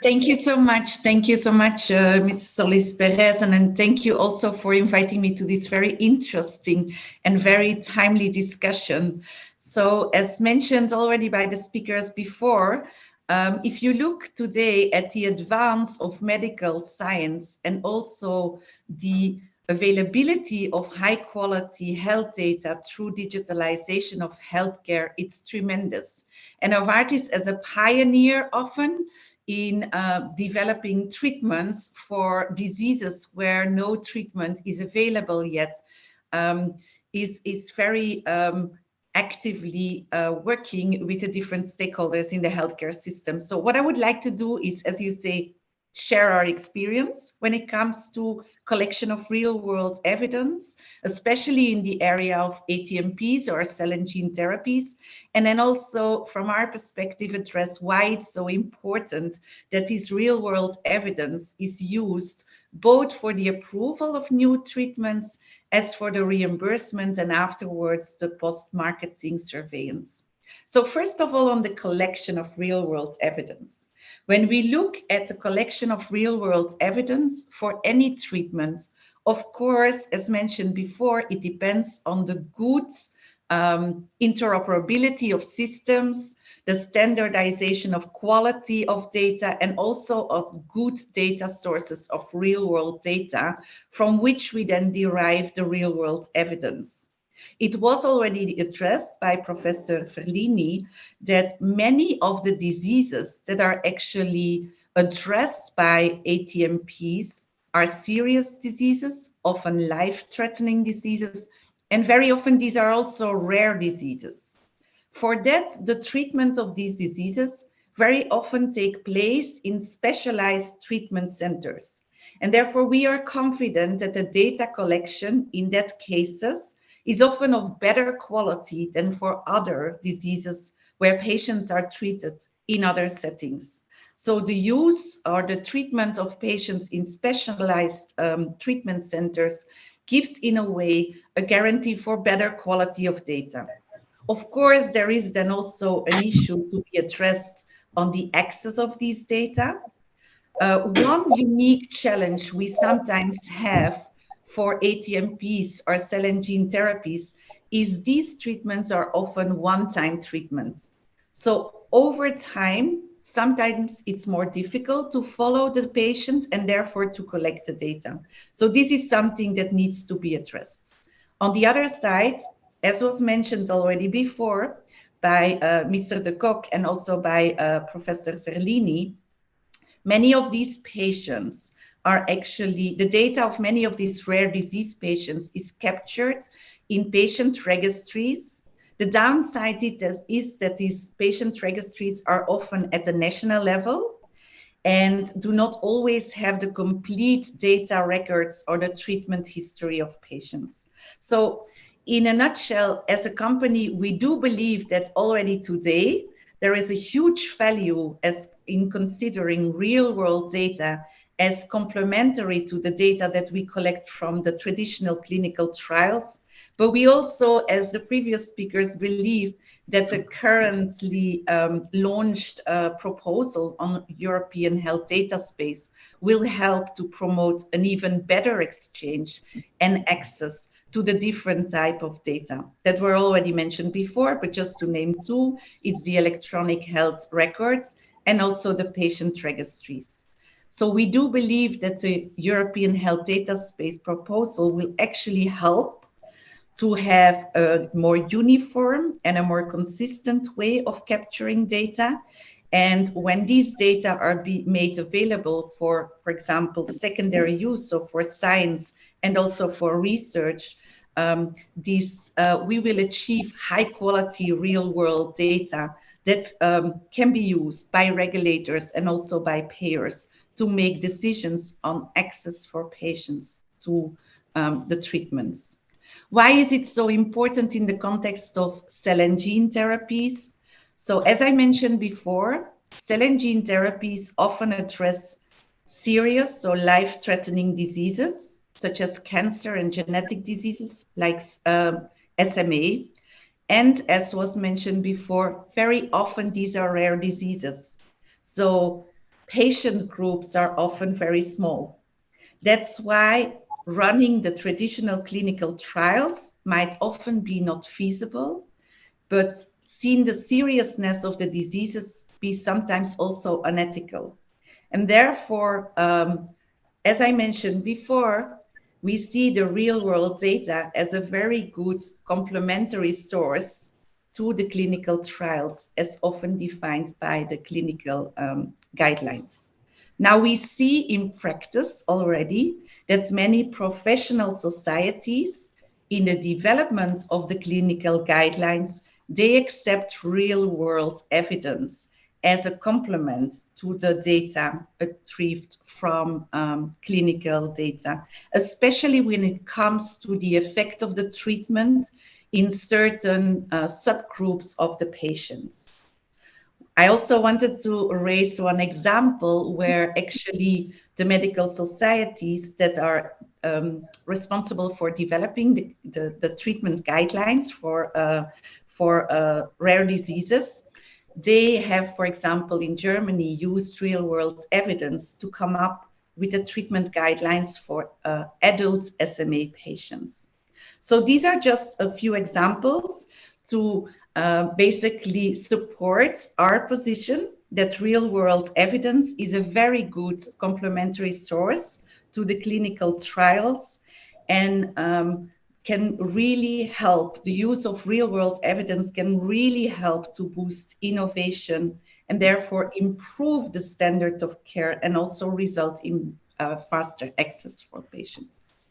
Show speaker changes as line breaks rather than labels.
Thank you so much. Thank you so much, Ms. Solis Perez, and thank you also for inviting me to this very interesting and very timely discussion. So, as mentioned already by the speakers before, if you look today at the advance of medical science and also the availability of high quality health data through digitalization of healthcare, it's tremendous. And Novartis, as a pioneer, often in developing treatments for diseases where no treatment is available yet, is very actively working with the different stakeholders in the healthcare system. So what I would like to do is, as you say, share our experience when it comes to collection of real-world evidence, especially in the area of ATMPs or cell and gene therapies, and then also from our perspective address why it's so important that this real-world evidence is used both for the approval of new treatments as for the reimbursement and afterwards the post-marketing surveillance. So first of all, on the collection of real-world evidence. When we look at the collection of real-world evidence for any treatment, of course, as mentioned before, it depends on the good interoperability of systems, the standardization of quality of data, and also of good data sources of real-world data from which we then derive the real-world evidence. It was already addressed by Professor Ferlini that many of the diseases that are actually addressed by ATMPs are serious diseases, often life-threatening diseases, and very often these are also rare diseases. For that, the treatment of these diseases very often take place in specialized treatment centers. And therefore, we are confident that the data collection in that cases is often of better quality than for other diseases where patients are treated in other settings. So the use or the treatment of patients in specialized treatment centers gives, in a way, a guarantee for better quality of data. Of course, there is then also an issue to be addressed on the access of these data. One unique challenge we sometimes have for ATMPs or cell and gene therapies is these treatments are often one-time treatments. So over time, sometimes it's more difficult to follow the patient and therefore to collect the data. So this is something that needs to be addressed. On the other side, as was mentioned already before by Mr. De Kock and also by Professor Ferlini, many of these patients are actually, the data of many of these rare disease patients is captured in patient registries. The downside is that these patient registries are often at the national level and do not always have the complete data records or the treatment history of patients. So in a nutshell, as a company, we do believe that already today, there is a huge value as in considering real-world data as complementary to the data that we collect from the traditional clinical trials. But we also, as the previous speakers, believe that the currently launched proposal on European health data space will help to promote an even better exchange and access to the different type of data that were already mentioned before, but just to name two, it's the electronic health records and also the patient registries. So we do believe that the European health data space proposal will actually help to have a more uniform and a more consistent way of capturing data. And when these data are made available for example, secondary use, so for science and also for research, we will achieve high quality real world data that can be used by regulators and also by payers to make decisions on access for patients to the treatments. Why is it so important in the context of cell and gene therapies? So as I mentioned before, cell and gene therapies often address serious or life-threatening diseases, such as cancer and genetic diseases like SMA. And as was mentioned before, very often these are rare diseases. So patient groups are often very small. That's why running the traditional clinical trials might often be not feasible, but seeing the seriousness of the diseases be sometimes also unethical. And therefore, as I mentioned before, we see the real world data as a very good complementary source to the clinical trials as often defined by the clinical guidelines. Now we see in practice already that many professional societies in the development of the clinical guidelines, they accept real world evidence as a complement to the data retrieved from clinical data, especially when it comes to the effect of the treatment in certain subgroups of the patients. I also wanted to raise one example where actually the medical societies that are responsible for developing the treatment guidelines for rare diseases, they have, for example, in Germany, used real-world evidence to come up with the treatment guidelines for adult SMA patients. So these are just a few examples to basically support our position that real-world evidence is a very good complementary source to the clinical trials and can really help. The use of real-world evidence can really help to boost innovation and therefore improve the standard of care and also result in faster access for patients.